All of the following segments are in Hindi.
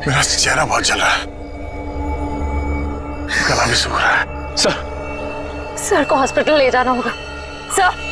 मेरा चेहरा बहुत जल रहा है, गला भी सूख रहा है। सर को हॉस्पिटल ले जाना होगा। सर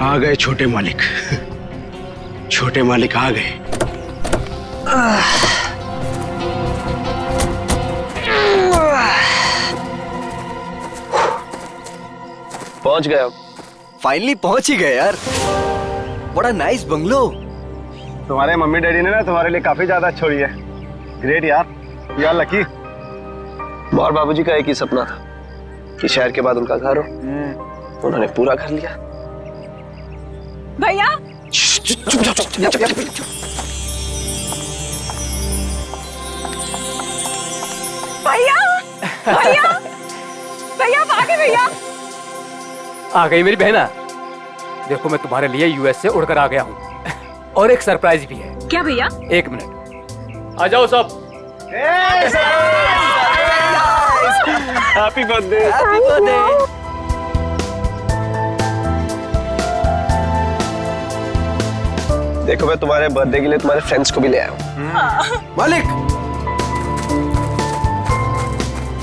आ गए छोटे मालिक। छोटे मालिक आ गए। पहुंच गए। फाइनली पहुंच ही गए यार। बड़ा नाइस बंगलो। तुम्हारे मम्मी डैडी ने ना तुम्हारे लिए काफी ज्यादा छोड़ी है। ग्रेट यार, यू आर लकी। और बाबूजी का एक ही सपना था कि शहर के बाद उनका घर हो, उन्होंने पूरा कर लिया। भैया भैया भैया भैया भागे भैया। आ गई मेरी बहना। देखो मैं तुम्हारे लिए यूएस से उड़कर आ गया हूँ और एक सरप्राइज भी है। क्या भैया? एक मिनट, आ जाओ सब। Happy birthday. Happy birthday. देखो मैं तुम्हारे बर्थडे के लिए तुम्हारे फ्रेंड्स को भी ले आया हूँ। मालिक।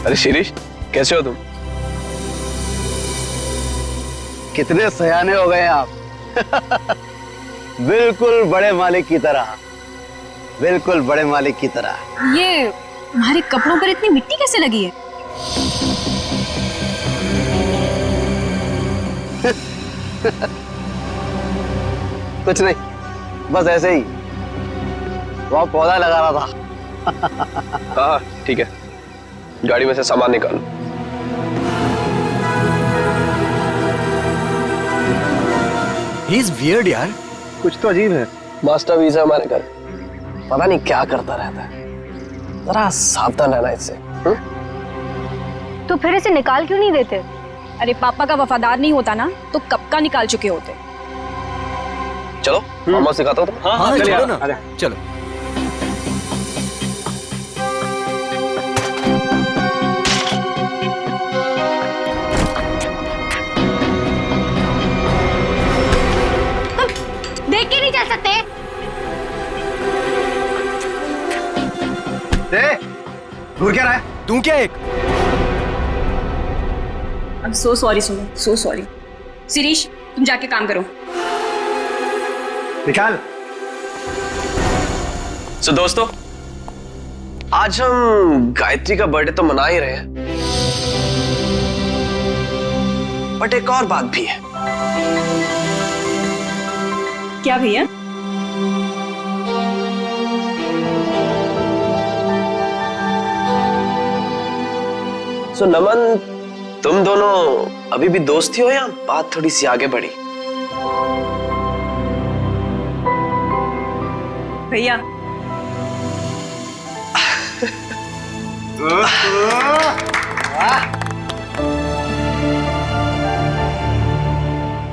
अरे शिरीष, कैसे हो तुम? कितने सयाने हो गए आप। बिल्कुल बड़े मालिक की तरह, बिल्कुल बड़े मालिक की तरह। ये तुम्हारे कपड़ों पर इतनी मिट्टी कैसे लगी है? कुछ नहीं, बस ऐसे ही वहाँ पौधा लगा रहा था। हाँ ठीक है, गाड़ी में से सामान निकालो। ही इज वियर्ड यार। कुछ तो अजीब है। मास्टर वीजा हमारे घर, पता नहीं क्या करता रहता है। जरा सावधान रहना इससे। तो फिर इसे निकाल क्यों नहीं देते? अरे पापा का वफादार नहीं होता ना तो कब का निकाल चुके होते। चलो मामा सिखाता हूँ। हाँ चलो ना, चलो। देख के नहीं चल सकते? दूर क्या रहा है? तू क्या एक? I'm so sorry सुनो, so sorry। शिरीष तुम जाके काम करो। निकाल। सो दोस्तों, आज हम गायत्री का बर्थडे तो मना ही रहे हैं, बट एक और बात भी है। क्या भैया? सो नमन, तुम दोनों अभी भी दोस्त ही हो या बात थोड़ी सी आगे बढ़ी? भैया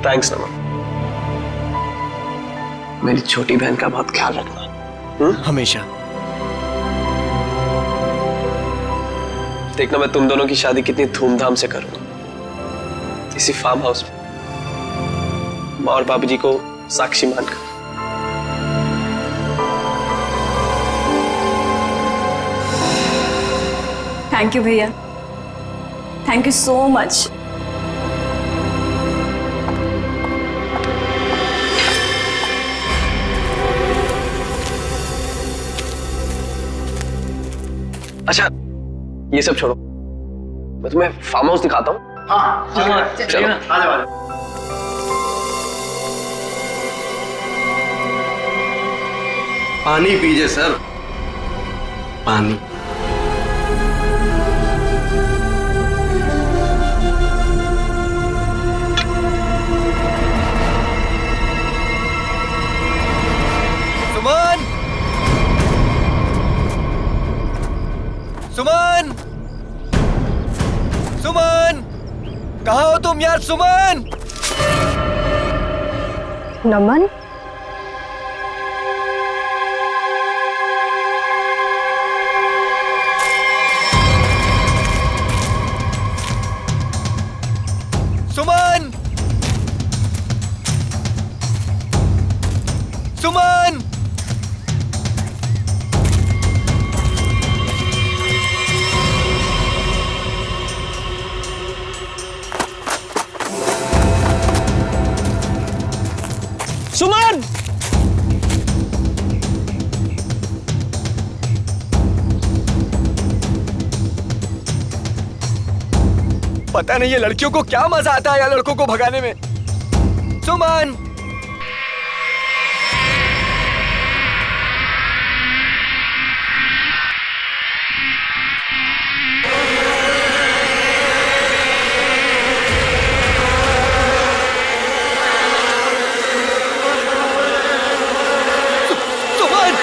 थैंक्स नमन। मेरी छोटी बहन का बहुत ख्याल रखना। हमेशा। देखना मैं तुम दोनों की शादी कितनी धूमधाम से करूंगा, इसी फार्म हाउस में, माँ और बाबूजी को साक्षी मानकर। थैंक यू भैया, थैंक यू सो मच। अच्छा ये सब छोड़ो, मैं तुम्हें फार्म हाउस दिखाता हूँ। चलो पानी पीजिए सर, पानी। सुमन, सुमन, सुमन, कहाँ हो तुम यार? सुमन, नमन, सुमन, सुमन, सुमन, पता नहीं ये लड़कियों को क्या मजा आता है यार लड़कों को भगाने में। सुमन, सुमन,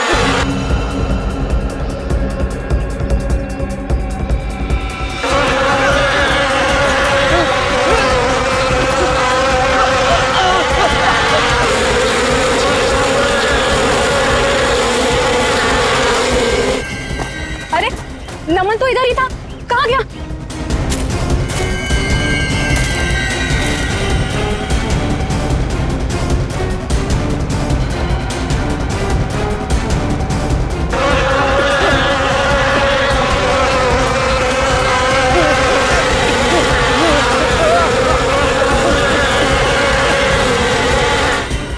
अरे नमन तो इधर ही था, कहाँ गया?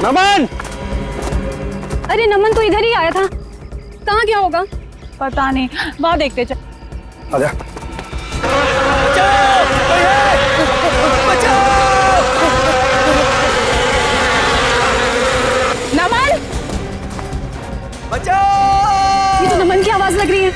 नमन, अरे नमन तो इधर ही आया था, कहाँ गया होगा? पता नहीं, वहाँ देखते चल। आजा। बचाओ, बचाओ, नमन, बचाओ। ये तो नमन की आवाज लग रही है।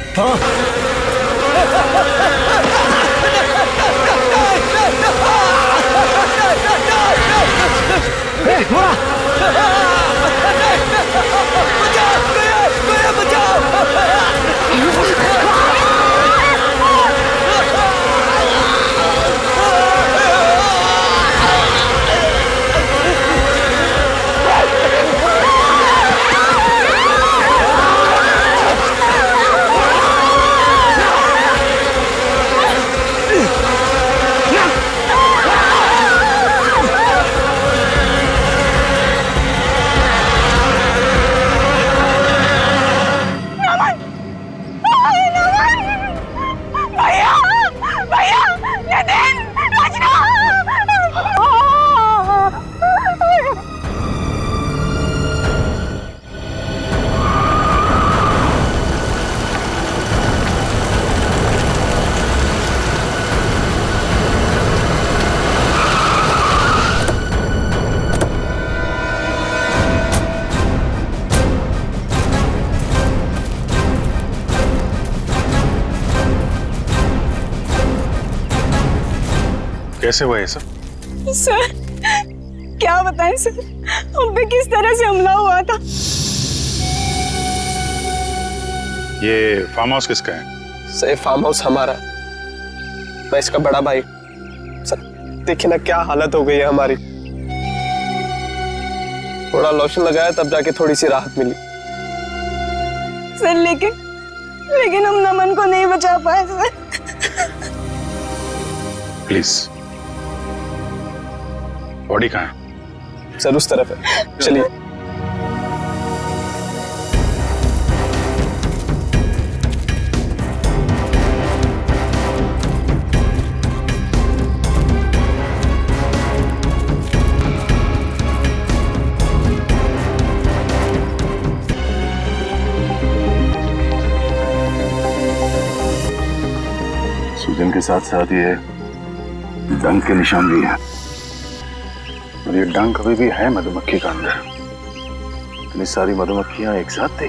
कैसे हुआ ये सब? सर क्या बताएं सर, हम पे किस तरह से हमला हुआ था। ये फार्म हाउस किसका है? सर फार्म हाउस हमारा, मैं इसका बड़ा भाई। सर देखिए ना क्या हालत हो गई है हमारी, थोड़ा लोशन लगाया तब जाके थोड़ी सी राहत मिली। सर लेकिन हम नमन को नहीं बचा पाए सर। प्लीज, बॉडी कहाँ है? सर उस तरफ है, चलिए। सूजन के साथ साथ ये डंक के निशान भी है, और ये डंक अभी भी है मधुमक्खी का अंदर। इतनी सारी मधुमक्खियां एक साथ थी।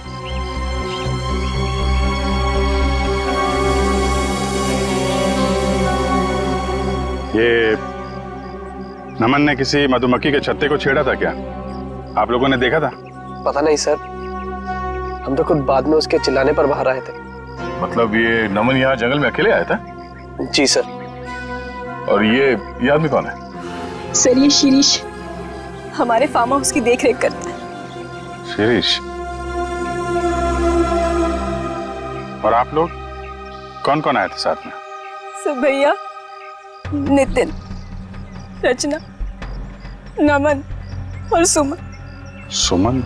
ये नमन ने किसी मधुमक्खी के छत्ते को छेड़ा था क्या? आप लोगों ने देखा था? पता नहीं सर, हम तो खुद बाद में उसके चिल्लाने पर बाहर आए थे। मतलब ये नमन यहाँ जंगल में अकेले आया था? जी सर। और ये आदमी कौन है? सर ये शिरीष हमारे फार्म हाउस की देखरेख करता है। शिरीष। और आप लोग कौन कौन आए थे साथ में? सर भैया, नितिन, रचना, नमन और सुमन। सुमन?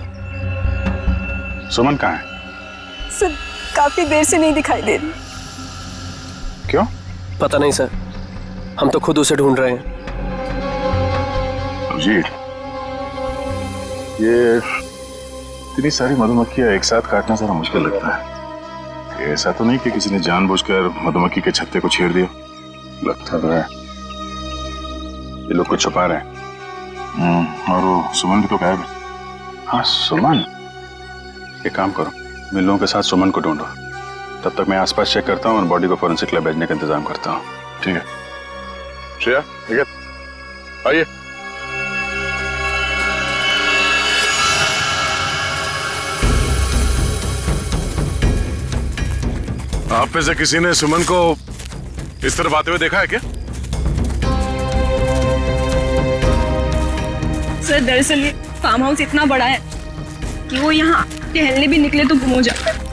सुमन कहाँ है? सर काफी देर से नहीं दिखाई दे रही। क्यों? पता नहीं सर, हम तो खुद उसे ढूंढ रहे हैं। जी, ये इतनी सारी मधुमक्खियां एक साथ काटना जरा मुश्किल लगता है। ऐसा तो नहीं कि किसी ने जानबूझकर मधुमक्खी के छत्ते को छेड़ दिया? लगता तो है ये लोग कुछ छुपा रहे हैं। और वो सुमन भी तो गायब है। हाँ सुमन, एक काम करो, मैं लोगों के साथ सुमन को ढूंढो, तब तक मैं आसपास चेक करता हूँ और बॉडी को फोरेंसिक लैब भेजने का इंतजाम करता हूँ। ठीक है श्रेया, ठीक है, आइए। आप में से किसी ने सुमन को इस तरफ आते हुए देखा है क्या? सर दरअसल ये फार्म हाउस इतना बड़ा है कि वो यहाँ टहलने भी निकले तो गुम हो जाता है।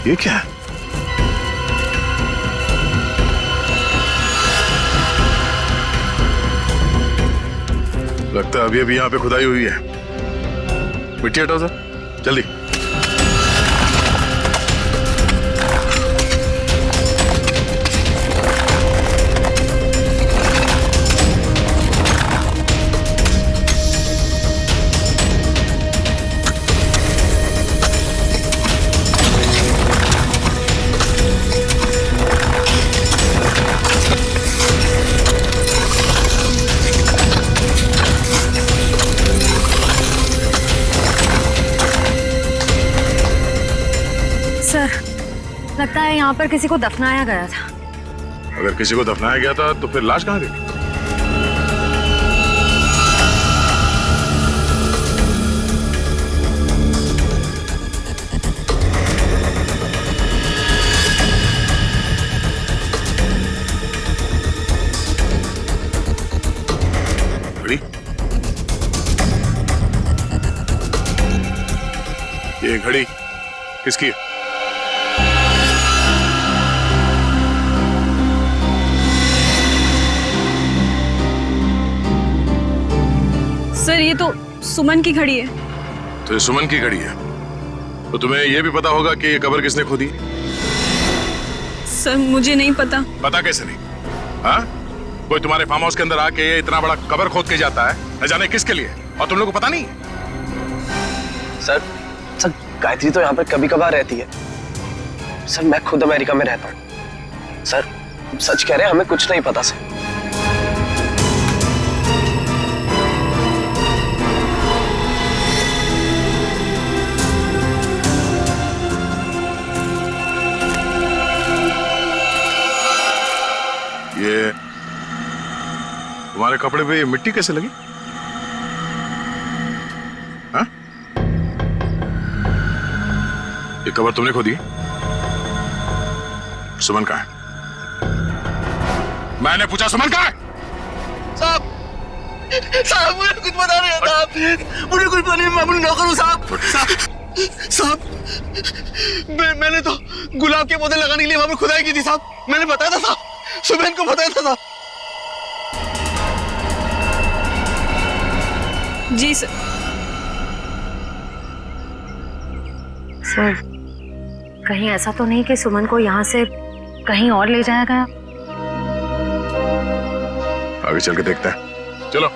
ये क्या है? लगता है अभी अभी यहाँ पे खुदाई हुई है। मिट्टी हटाओ सर, जल्दी। लगता है यहाँ पर किसी को दफनाया गया था। अगर किसी को दफनाया गया था तो फिर लाश कहाँ गई? घड़ी? ये घड़ी किसकी है? सर ये तो सुमन की घड़ी है। तो ये सुमन की घड़ी है, तो तुम्हें यह भी पता होगा कि ये कब्र किसने खोदी? सर मुझे नहीं पता। पता कैसे नहीं? हाँ, कोई तुम्हारे फार्म हाउस के अंदर आके इतना बड़ा कब्र खोद के जाता है, न जाने किसके लिए, और तुम लोगों को पता नहीं? सर गायत्री तो यहाँ पर कभी कभार रहती है। सर मैं खुद अमेरिका में रहता हूँ। सर सच कह रहे हैं, हमें कुछ नहीं पता सर। ये तुम्हारे कपड़े पे मिट्टी कैसे लगी? हाँ? ये कब्र तुमने खोदी? सुमन कहाँ है? मैंने पूछा सुमन कहाँ है? साहब मुझे कुछ पता नहीं आता। मुझे कुछ पता नहीं, मैं अपनी नौकर हूँ साहब। साहब मैंने तो गुलाब के पौधे लगाने के लिए वहां पर खुदाई की थी साहब। मैंने बताया था साहब, सुबह को बताया था साहब। जी सर। सर कहीं ऐसा तो नहीं कि सुमन को यहाँ से कहीं और ले जाएगा। आगे चल के देखते हैं, चलो।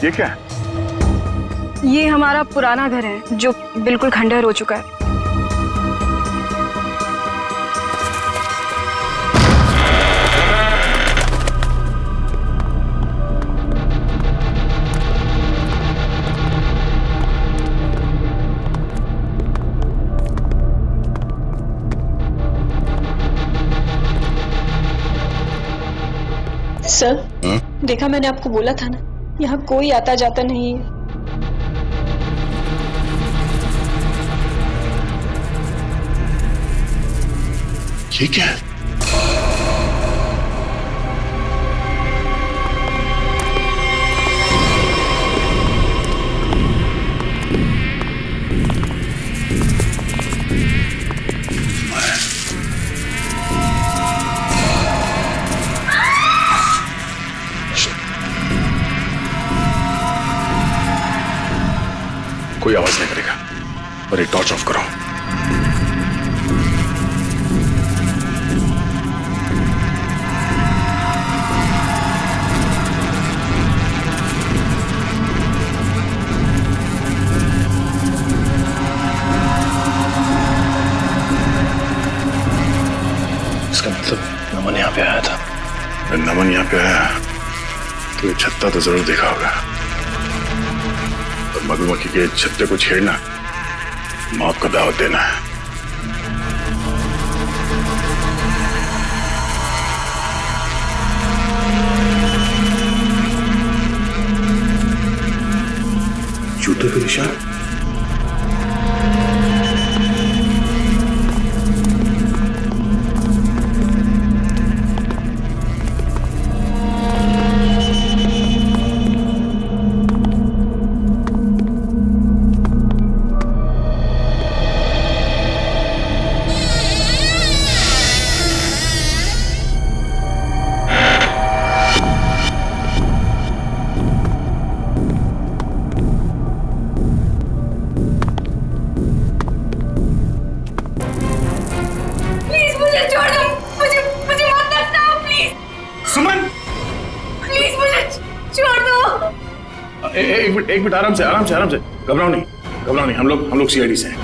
ये क्या है? ये हमारा पुराना घर है जो बिल्कुल खंडहर हो चुका है। सर, देखा मैंने आपको बोला था ना, यहाँ कोई आता जाता नहीं है। ये क्या है? कोई आवाज नहीं करेगा। और ये टॉर्च ऑफ करो। इसका मतलब नमन यहाँ पे आया था। अगर नमन यहाँ पे आया तो ये छत्ता तो जरूर देखा होगा। और मधुमक्खी के छत्ते को छेड़ना मौत को दावत देना है। जूते पे निशान। एक मिनट आराम से घबराओ नहीं। हम लोग सीआईडी से हैं।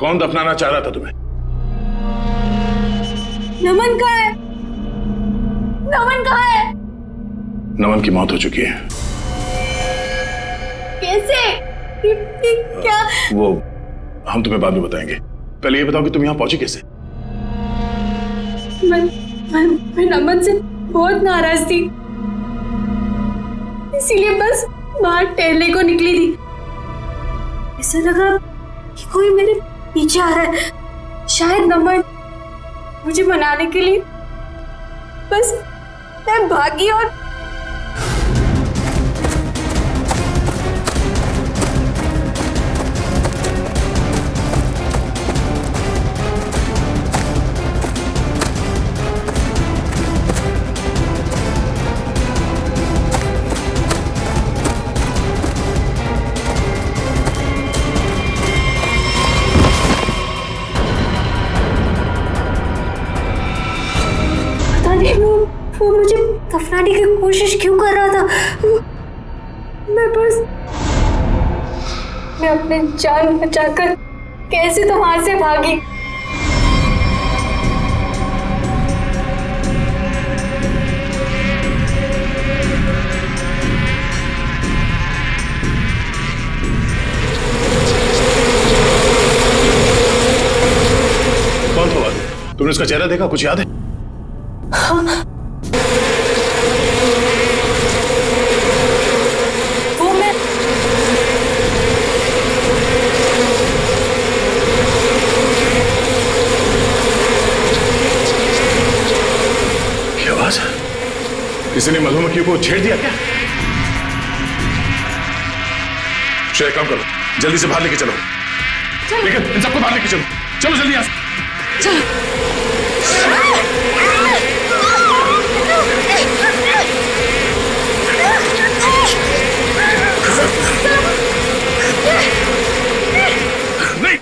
कौन दफनाना चाह रहा था तुम्हें? नमन कहाँ है? नमन कहाँ है? नमन की मौत हो चुकी है। कैसे? क्या? वो हम तुम्हें बाद में बताएंगे। पहले ये बताओ कि तुम यहाँ पहुंची कैसे? मैं नमन से बहुत नाराज थी, इसीलिए बस बाहर टहलने को निकली थी। ऐसा लगा कि कोई मेरे पीछे आ रहा है। शायद नमन मुझे मनाने के लिए बस मैं भागी और वो मुझे दफनाने की कोशिश क्यों कर रहा था? मैं अपने जान बचाकर कैसे तो वहां से भागी। कौन था? तुमने उसका चेहरा देखा? कुछ याद है? हाँ। किसी ने मधुमक्खी को छेड़ दिया क्या? श्रेय, काम करो, जल्दी से बाहर लेके चलो। लेकिन इन सबको बाहर लेके चलो, चलो जल्दी यहाँ से। नहीं,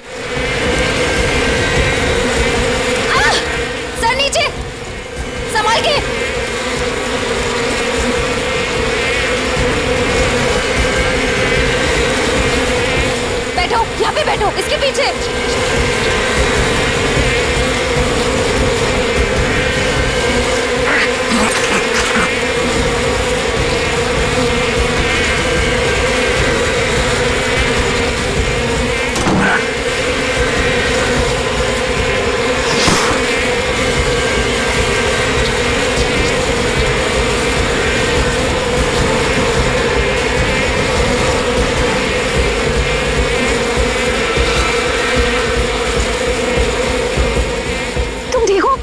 सर नीचे, संभाल के। बैठो, यहाँ पे बैठो, इसके पीछे। तुम ठीक हो?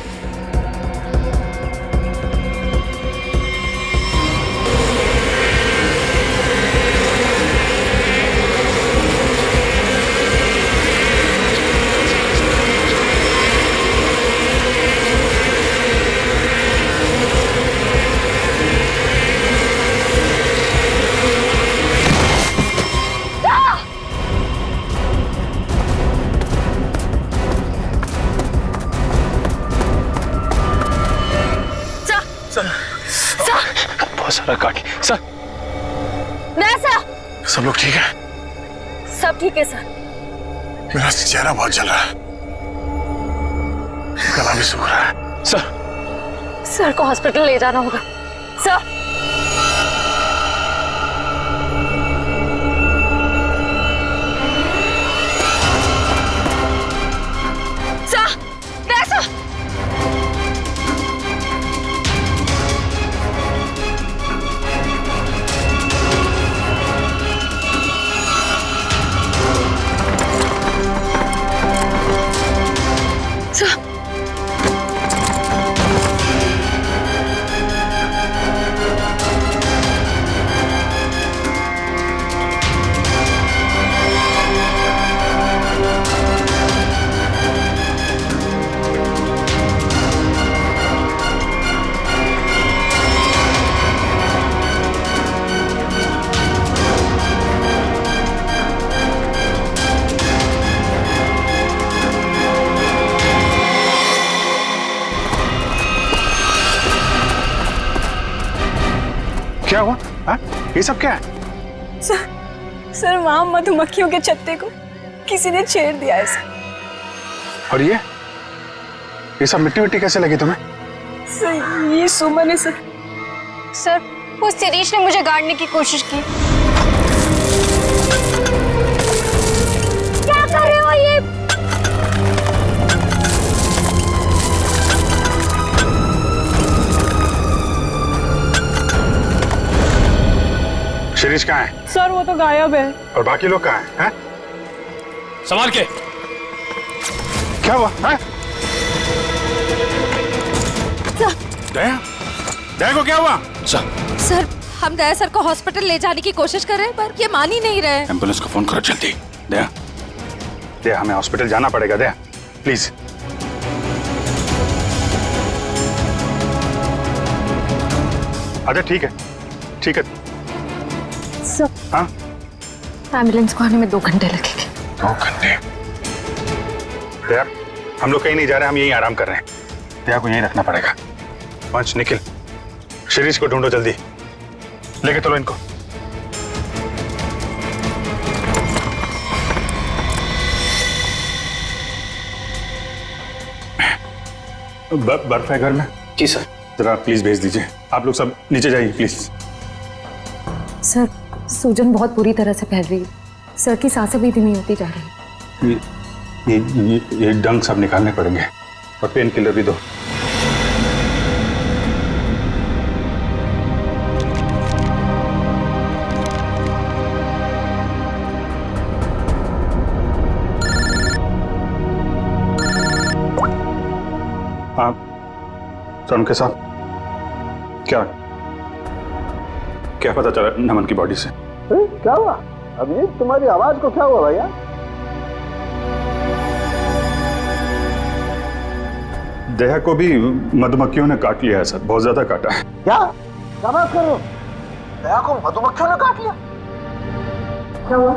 बहुत सारा काट लिया सर। सब लोग ठीक है? सब ठीक है सर। मेरा चेहरा बहुत जल रहा है, गला भी सूख रहा है। सर को हॉस्पिटल ले जाना होगा। सर, क्या हुआ? हाँ? ये सब क्या है? सर वहां मधुमक्खियों के छत्ते को किसी ने छेड़ दिया है सर। और ये सब मिट्टी मिट्टी कैसे लगी तुम्हें? सर ये सुमन है सर। सर वो शिरीष ने मुझे गाड़ने की कोशिश की। क्या कर रहे हो ये? शिरीष कहाँ है? सर वो तो गायब है। और बाकी लोग कहाँ हैं? संभाल के। क्या हुआ? है? दया? दया को क्या हुआ? सर हम दया सर को हॉस्पिटल ले जाने की कोशिश कर रहे हैं पर ये मान ही नहीं रहे। एम्बुलेंस को फोन करो जल्दी। दया, दया हमें हॉस्पिटल जाना पड़ेगा। दया प्लीज। अच्छा ठीक है, ठीक है। सर हाँ? एम्बुलेंस को आने में 2 घंटे लगेंगे। 2 घंटे? दया हम लोग कहीं नहीं जा रहे, हम यहीं आराम कर रहे हैं। दया को यहीं रखना पड़ेगा। पंच, निखिल, शिरीष को ढूंढो जल्दी, लेके चलो इनको। बर्फ है घर में? जी सर। जरा प्लीज भेज दीजिए। आप लोग सब नीचे जाइए प्लीज। सर सूजन बहुत बुरी तरह से फैल रही है। सर की सांसें भी धीमी होती जा रही है। ये डंक सब निकालने पड़ेंगे और पेन किलर भी दो। आप सर के साथ क्या? क्या पता चला नमन की बॉडी से? क्या हुआ अभिजीत, तुम्हारी आवाज को क्या हुआ भैया? दया को भी मधुमक्खियों ने काट लिया है सर, बहुत ज्यादा काटा है। क्या बात कर रहे हो? दया को मधुमक्खियों ने काट लिया? क्या हुआ?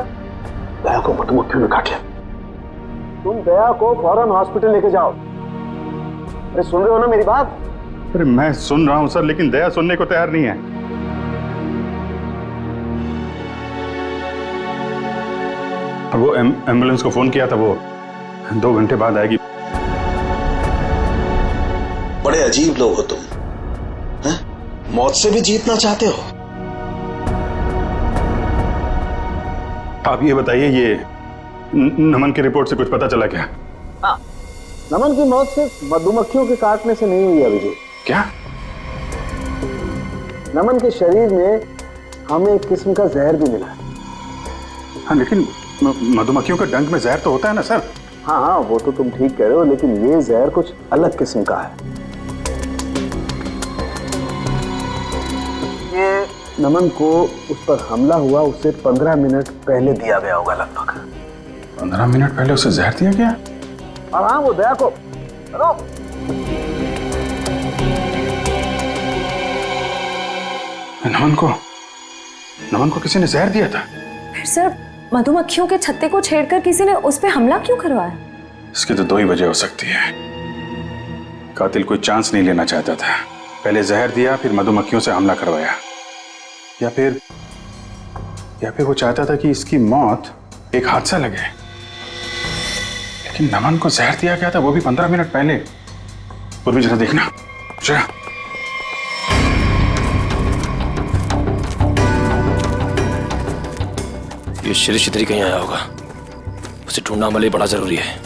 दया को मधुमक्खियों ने काट लिया। तुम दया को फौरन हॉस्पिटल लेके जाओ। अरे सुन रहे हो ना मेरी बात? अरे मैं सुन रहा हूं सर, लेकिन दया सुनने को तैयार नहीं है। वो एम्बुलेंस को फोन किया था, वो 2 घंटे बाद आएगी। बड़े अजीब लोग हो तुम, हैं? मौत से भी जीतना चाहते हो। आप ये बताइए, ये नमन की रिपोर्ट से कुछ पता चला क्या? नमन की मौत सिर्फ मधुमक्खियों के काटने से नहीं हुई अभिजीत। क्या? नमन के शरीर में हमें एक किस्म का जहर भी मिला है। हाँ, लेकिन मधुमक्खियों के डंक में जहर तो होता है ना सर? हाँ, वो तो तुम ठीक कह रहे हो, लेकिन ये जहर कुछ अलग किस्म का है। ये नमन को उस पर हमला हुआ उससे 15 मिनट पहले दिया गया होगा लगभग। 15 मिनट पहले उसे जहर दिया गया? और हाँ, वो दया को नमन को किसी ने जहर दिया था? फिर सर मधुमक्खियों के छत्ते को छेड़कर किसी ने उस पे हमला क्यों करवाया? इसकी तो 2 ही वजह हो सकती है। कातिल कोई चांस नहीं लेना चाहता था, पहले जहर दिया फिर मधुमक्खियों से हमला करवाया, या फिर वो चाहता था कि इसकी मौत एक हादसा लगे। लेकिन नमन को जहर दिया गया था, वो भी 15 मिनट पहले। पूर्वी जरा देखना, जरा। ये शिरीष इधर ही कहीं आया होगा, उसे ढूंढना हमारे लिए बड़ा जरूरी है।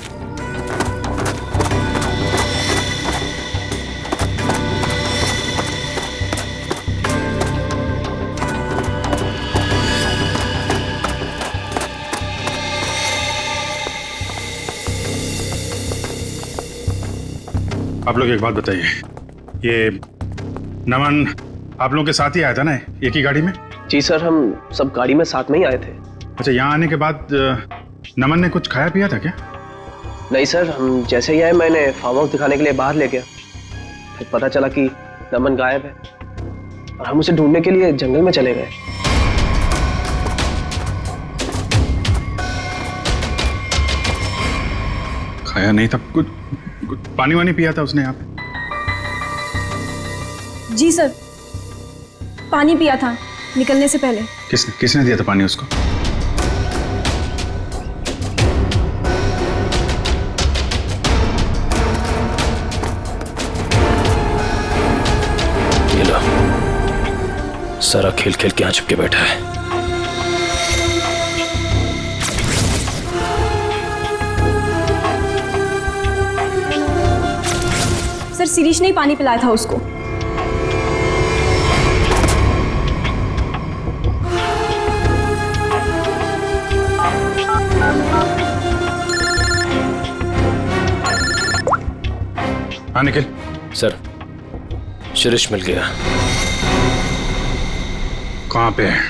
आप लोग एक बात बताइए, ये नमन आप लोगों के साथ ही आया था ना, एक ही गाड़ी में? जी सर, हम सब गाड़ी में साथ में ही आए थे। अच्छा, यहाँ आने के बाद नमन ने कुछ खाया पिया था क्या? नहीं सर, हम जैसे ही आए मैंने फार्म हाउस दिखाने के लिए बाहर ले गया, फिर पता चला कि नमन गायब है और हम उसे ढूंढने के लिए जंगल में चले गए। खाया नहीं था कुछ पानी वानी पिया था उसने यहाँ पे? जी सर, पानी पिया था निकलने से पहले। किसने दिया था पानी उसको? ये लो, सारा खेल खेल के यहाँ छिपके बैठा है। सर शिरीष ने ही पानी पिलाया था उसको। हाँ निखिल। सर, शिरीष मिल गया। कहाँ पे है?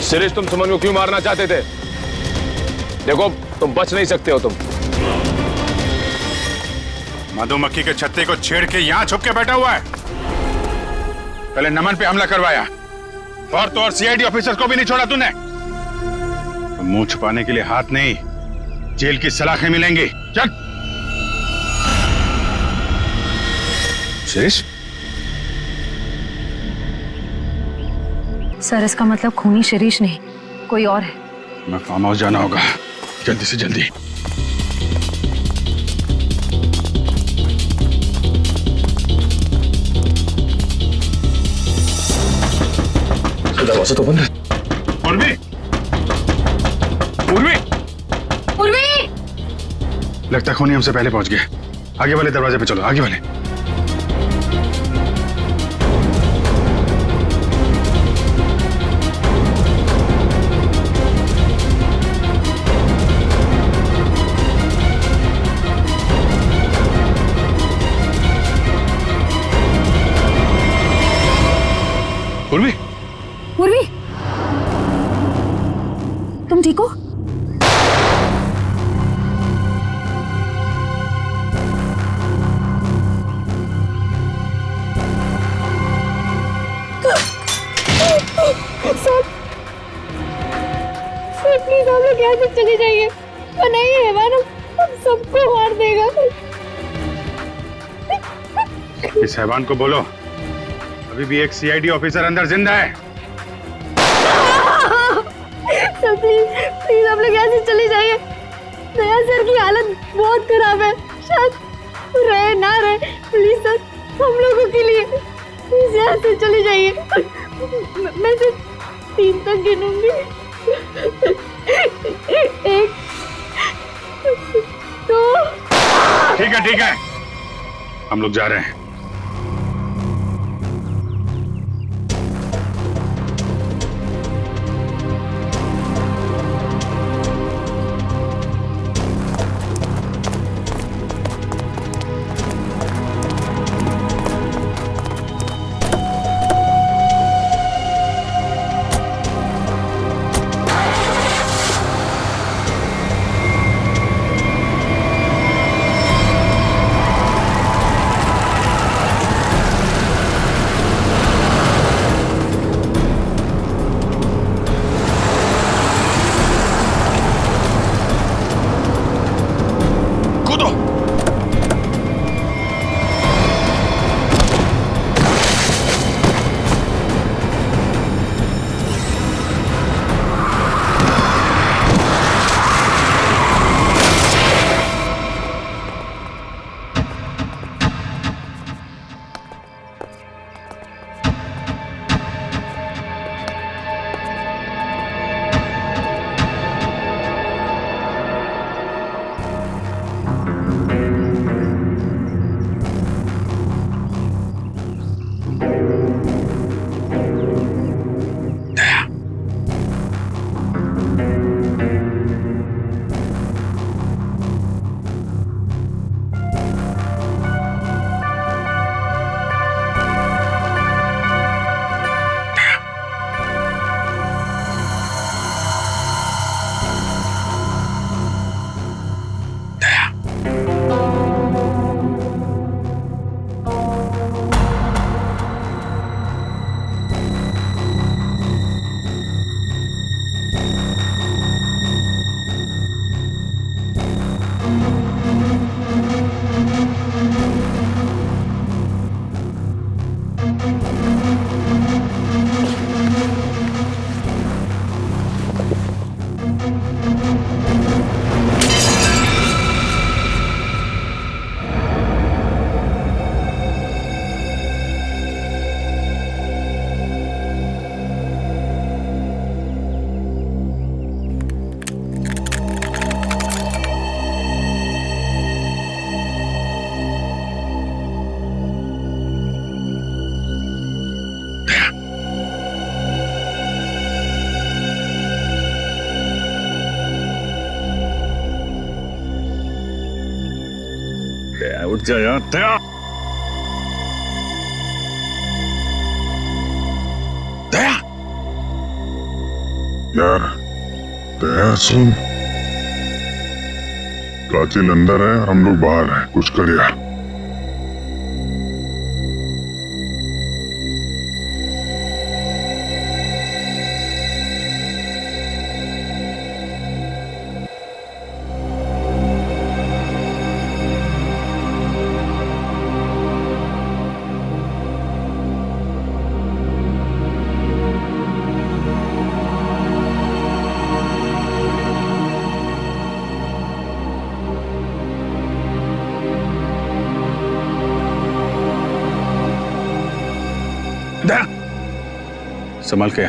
शिरीष, तुम सुमन को क्यों मारना चाहते थे? देखो, तुम बच नहीं सकते हो। तुम मधुमक्खी के छत्ते को छेड़ के यहाँ छुप के बैठा हुआ है। पहले नमन पे हमला करवाया और तो और सीआईडी ऑफिसर को भी नहीं छोड़ा तूने। तो मुंह छुपाने के लिए हाथ नहीं, जेल की सलाखें मिलेंगी। चल। शिरीष, सर इसका मतलब खूनी शिरीष नहीं, कोई और है। मैं फार्म हाउस जाना होगा, जल्दी से जल्दी। दरवाजा तो बंद है। पूर्वी, पूर्वी, पूर्वी! लगता है खूनी हमसे पहले पहुंच गया। आगे वाले दरवाजे पे चलो, आगे वाले। पूर्वी, पूर्वी, तुम ठीक हो? प्लीज हम लोग यहाँ से चले जाइए, वरना ये हैवान हम सबको मार देगा। इस हैवान को बोलो अभी भी एक सीआईडी ऑफिसर अंदर जिंदा है। सर प्लीज हम लोग यहाँ से चले जाइए। दया सर की हालत बहुत खराब है, शायद रहे ना रहे। प्लीज सर हम लोगों के लिए प्लीज यहाँ से चले जाइए। मैं सिर्फ 3 तक गिनूंगी। 1 2। ठीक है, हम लोग जा रहे हैं। उठ जा यार, दया। दया यार, दया सुन, कातिल अंदर है, हम लोग बाहर हैं, कुछ कर यार। संभाल के।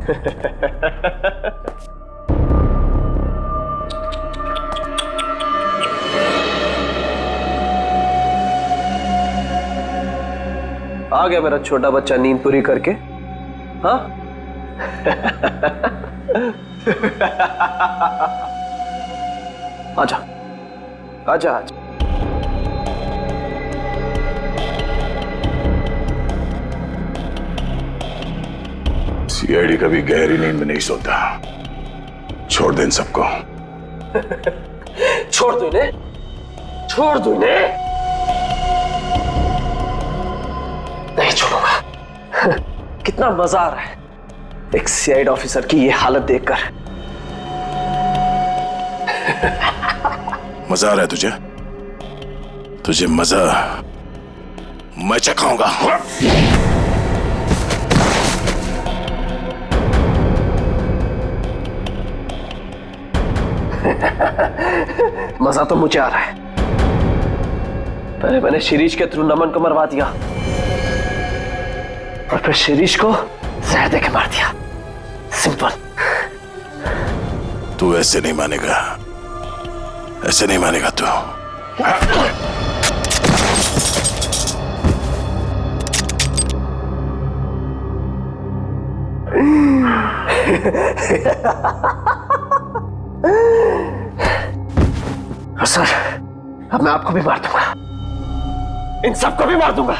आ गया मेरा छोटा बच्चा नींद पूरी करके। हाँ आजा आजा आजा। सीआईडी कभी गहरी नींद में नहीं सोता। छोड़ दे इन सबको। छोड़ दो इन्हें, छोड़ दो इन्हें। नहीं छोड़ूंगा। कितना मजा आ रहा है एक सीआईडी ऑफिसर की ये हालत देखकर। मजा आ रहा है तुझे? तुझे मजा मैं चखाऊंगा। मजा तो मुझे आ रहा है। पहले मैंने शिरीष के थ्रू नमन को मरवा दिया और फिर शिरीष को जहर देके मार दिया। सिंपल। तू ऐसे नहीं मानेगा, ऐसे नहीं मानेगा तू। सर अब मैं आपको भी मार दूंगा, इन सबको भी मार दूंगा।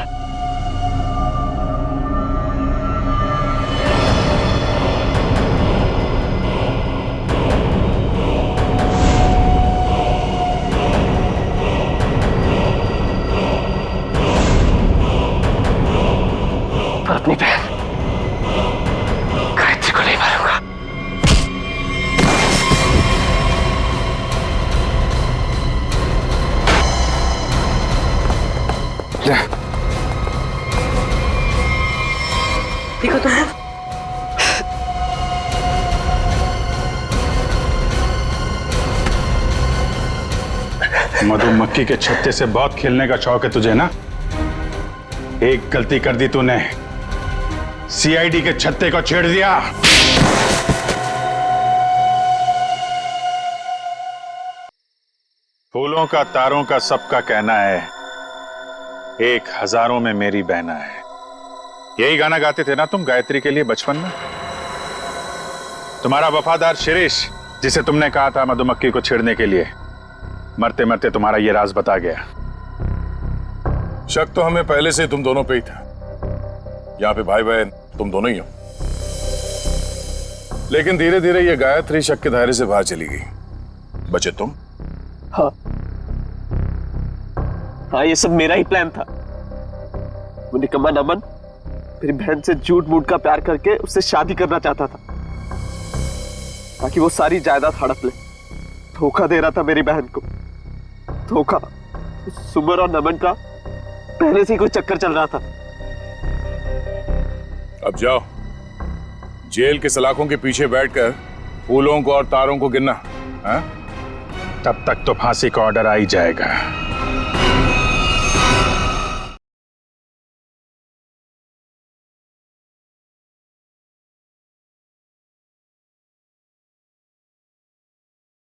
पर अपनी बहन गायत्री को नहीं मारूंगा। देखो तुम लोग, मधुमक्खी के छत्ते से बहुत खेलने का शौक है तुझे ना? एक गलती कर दी तूने, सीआईडी के छत्ते को छेड़ दिया। फूलों का, तारों का, सबका कहना है एक हजारों में मेरी बहना है। यही गाना गाते थे ना तुम गायत्री के लिए बचपन में? तुम्हारा वफादार शिरीष, जिसे तुमने कहा था मधुमक्खी को छेड़ने के लिए, मरते मरते तुम्हारा ये राज बता गया। शक तो हमें पहले से तुम दोनों पे ही था। यहाँ पे भाई बहन तुम दोनों ही हो। लेकिन धीरे धीरे ये गायत्री शक के दायरे से बाहर चली गई। बचे तुम। हाँ हाँ, ये सब मेरा ही प्लान था। वो निकम्मा नमन मेरी बहन से झूठ मूठ का प्यार करके उससे शादी करना चाहता था ताकि वो सारी जायदाद हड़प ले। धोखा दे रहा था मेरी बहन को। धोखा। सुमर और नमन का पहले से ही कोई चक्कर चल रहा था। अब जाओ, जेल के सलाखों के पीछे बैठकर फूलों को और तारों को गिनना। हाँ? तब तक तो फांसी का ऑर्डर आ ही जाएगा।